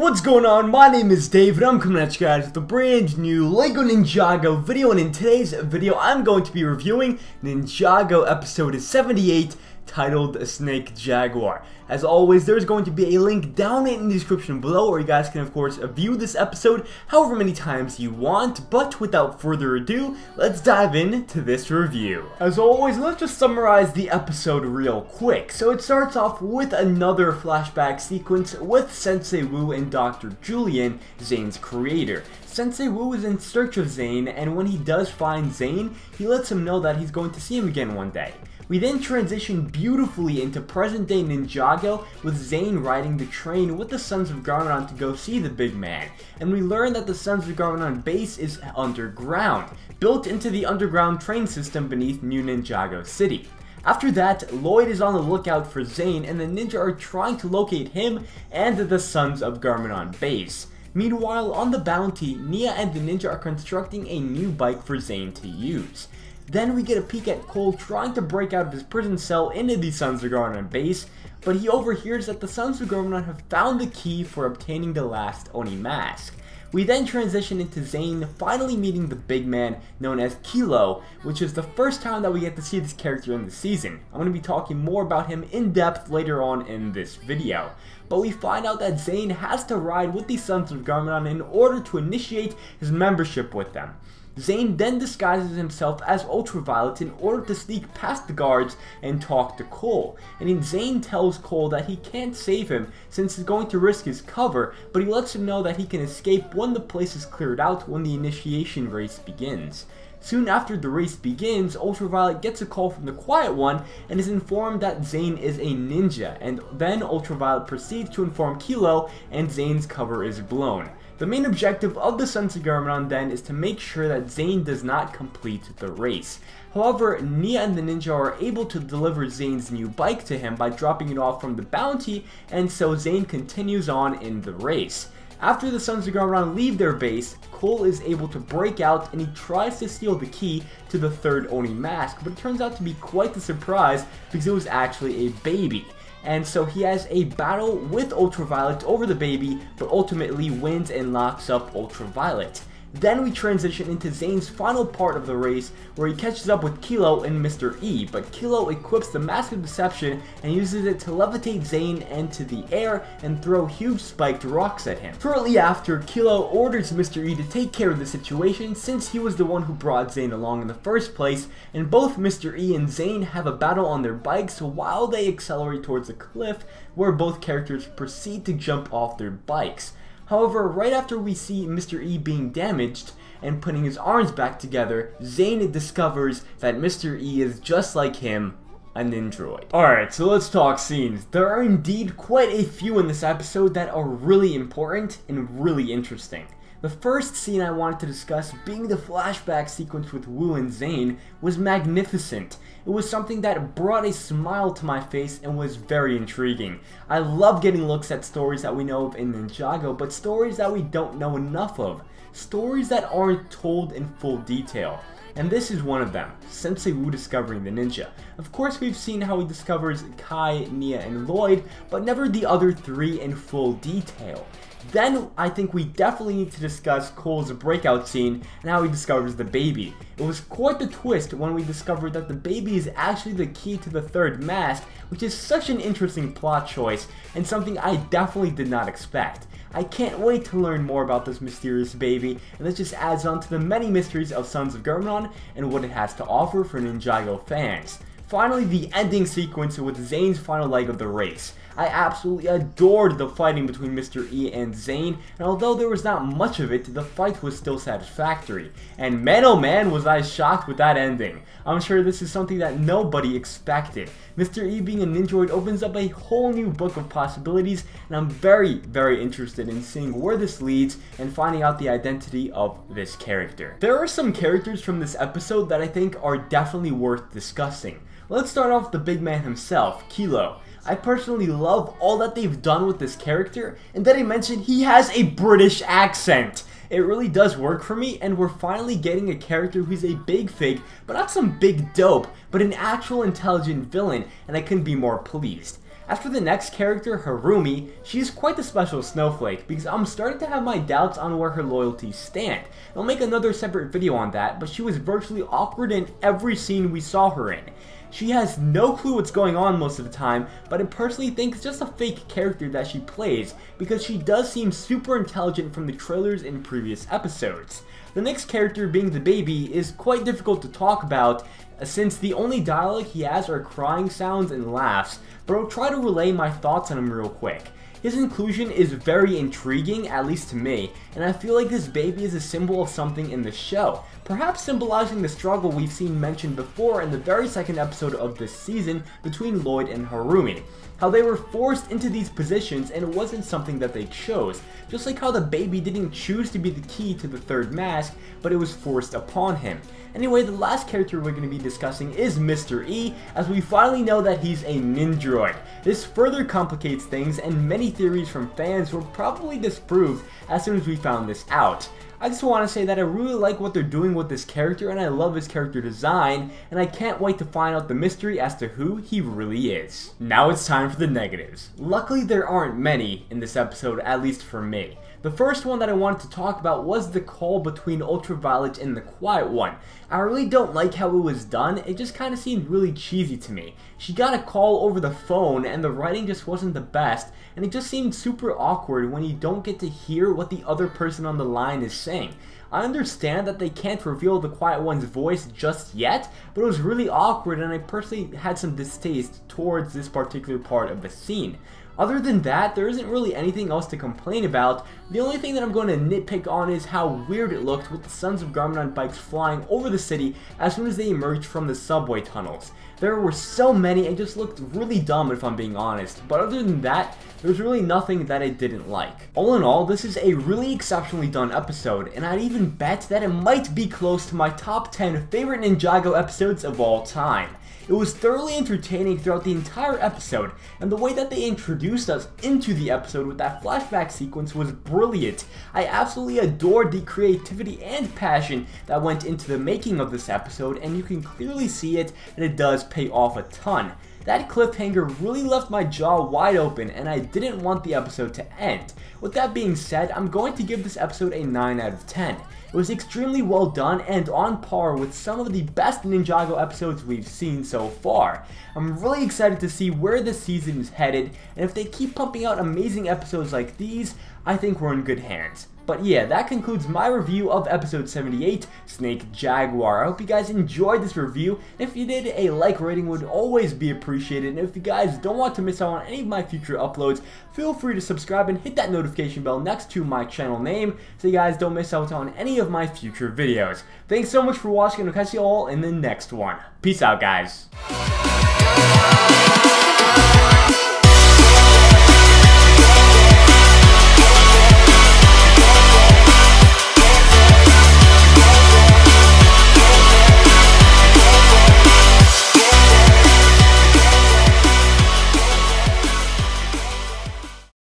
What's going on? My name is Dave and I'm coming at you guys with a brand new LEGO Ninjago video, and in today's video I'm going to be reviewing Ninjago episode 78 titled Snake Jaguar. As always, there's going to be a link down in the description below where you guys can of course view this episode however many times you want, but without further ado, let's dive into this review. As always, let's just summarize the episode real quick. So it starts off with another flashback sequence with Sensei Wu and Dr. Julian, Zane's creator. Sensei Wu is in search of Zane, and when he does find Zane, he lets him know that he's going to see him again one day. We then transition beautifully into present-day Ninjago with Zane riding the train with the Sons of Garmadon to go see the big man, and we learn that the Sons of Garmadon base is underground, built into the underground train system beneath New Ninjago City. After that, Lloyd is on the lookout for Zane, and the ninja are trying to locate him and the Sons of Garmadon base. Meanwhile, on the bounty, Nia and the ninja are constructing a new bike for Zane to use. Then we get a peek at Cole trying to break out of his prison cell into the Sons of Garmadon base, but he overhears that the Sons of Garmadon have found the key for obtaining the last Oni mask. We then transition into Zane finally meeting the big man known as Kilo, which is the first time that we get to see this character in the season. I'm going to be talking more about him in depth later on in this video. But we find out that Zane has to ride with the Sons of Garmadon in order to initiate his membership with them. Zane then disguises himself as Ultraviolet in order to sneak past the guards and talk to Cole. And then Zane tells Cole that he can't save him since he's going to risk his cover, but he lets him know that he can escape when the place is cleared out when the initiation race begins. Soon after the race begins, Ultraviolet gets a call from the Quiet One and is informed that Zane is a ninja, and then Ultraviolet proceeds to inform Kilo and Zane's cover is blown. The main objective of the Sons of Garmadon then is to make sure that Zane does not complete the race. However, Nia and the ninja are able to deliver Zane's new bike to him by dropping it off from the bounty, and so Zane continues on in the race. After the Sons of Garmadon leave their base, Cole is able to break out and he tries to steal the key to the third Oni mask, but it turns out to be quite the surprise because it was actually a baby. And so he has a battle with Ultraviolet over the baby, but ultimately wins and locks up Ultraviolet. Then we transition into Zane's final part of the race where he catches up with Kilo and Mr. E, but Kilo equips the Mask of Deception and uses it to levitate Zane into the air and throw huge spiked rocks at him. Shortly after, Kilo orders Mr. E to take care of the situation since he was the one who brought Zane along in the first place, and both Mr. E and Zane have a battle on their bikes while they accelerate towards a cliff where both characters proceed to jump off their bikes. However, right after we see Mr. E being damaged and putting his arms back together, Zane discovers that Mr. E is just like him, a Ninjroid. Alright, so let's talk scenes. There are indeed quite a few in this episode that are really important and really interesting. The first scene I wanted to discuss, being the flashback sequence with Wu and Zane, was magnificent. It was something that brought a smile to my face and was very intriguing. I love getting looks at stories that we know of in Ninjago, but stories that we don't know enough of. Stories that aren't told in full detail. And this is one of them, Sensei Wu discovering the ninja. Of course, we've seen how he discovers Kai, Nia, and Lloyd, but never the other three in full detail. Then I think we definitely need to discuss Cole's breakout scene and how he discovers the baby. It was quite the twist when we discovered that the baby is actually the key to the third mask, which is such an interesting plot choice and something I definitely did not expect. I can't wait to learn more about this mysterious baby, and this just adds on to the many mysteries of Sons of Garmadon and what it has to offer for Ninjago fans. Finally, the ending sequence with Zane's final leg of the race. I absolutely adored the fighting between Mr. E and Zane, and although there was not much of it, the fight was still satisfactory. And man oh man was I shocked with that ending. I'm sure this is something that nobody expected. Mr. E being a Ninjroid opens up a whole new book of possibilities, and I'm very interested in seeing where this leads and finding out the identity of this character. There are some characters from this episode that I think are definitely worth discussing. Let's start off with the big man himself, Kilo. I personally love all that they've done with this character, and that I mentioned he has a British accent. It really does work for me, and we're finally getting a character who's a big fig, but not some big dope, but an actual intelligent villain, and I couldn't be more pleased. As for the next character, Harumi, she's quite the special snowflake because I'm starting to have my doubts on where her loyalties stand. I'll make another separate video on that, but she was virtually awkward in every scene we saw her in. She has no clue what's going on most of the time, but I personally think it's just a fake character that she plays because she does seem super intelligent from the trailers in previous episodes. The next character, being the baby, is quite difficult to talk about since the only dialogue he has are crying sounds and laughs, but I'll try to relay my thoughts on him real quick. His inclusion is very intriguing, at least to me, and I feel like this baby is a symbol of something in the show, perhaps symbolizing the struggle we've seen mentioned before in the very second episode of this season between Lloyd and Harumi. How they were forced into these positions and it wasn't something that they chose, just like how the baby didn't choose to be the key to the third mask, but it was forced upon him. Anyway, the last character we're going to be discussing is Mr. E, as we finally know that he's a Ninjroid. This further complicates things, and many theories from fans were probably disproved as soon as we found this out. I just want to say that I really like what they're doing with this character, and I love his character design, and I can't wait to find out the mystery as to who he really is. Now it's time for the negatives. Luckily there aren't many in this episode, at least for me. The first one that I wanted to talk about was the call between Ultraviolet and the Quiet One. I really don't like how it was done, it just kind of seemed really cheesy to me. She got a call over the phone and the writing just wasn't the best, and it just seemed super awkward when you don't get to hear what the other person on the line is saying. I understand that they can't reveal the Quiet One's voice just yet, but it was really awkward and I personally had some distaste towards this particular part of the scene. Other than that, there isn't really anything else to complain about. The only thing that I'm going to nitpick on is how weird it looked with the Sons of Garmin on bikes flying over the city as soon as they emerged from the subway tunnels. There were so many, it just looked really dumb if I'm being honest, but other than that, there's really nothing that I didn't like. All in all, this is a really exceptionally done episode, and I'd even bet that it might be close to my top 10 favorite Ninjago episodes of all time. It was thoroughly entertaining throughout the entire episode, and the way that they introduced us into the episode with that flashback sequence was brilliant. I absolutely adored the creativity and passion that went into the making of this episode, and you can clearly see it, and it does pay off a ton. That cliffhanger really left my jaw wide open, and I didn't want the episode to end. With that being said, I'm going to give this episode a 9 out of 10. It was extremely well done and on par with some of the best Ninjago episodes we've seen so far. I'm really excited to see where this season is headed, and if they keep pumping out amazing episodes like these, I think we're in good hands. But yeah, that concludes my review of episode 78, Snake Jaguar. I hope you guys enjoyed this review. If you did, a like rating would always be appreciated. And if you guys don't want to miss out on any of my future uploads, feel free to subscribe and hit that notification bell next to my channel name so you guys don't miss out on any of my future videos. Thanks so much for watching, and I'll catch you all in the next one. Peace out, guys.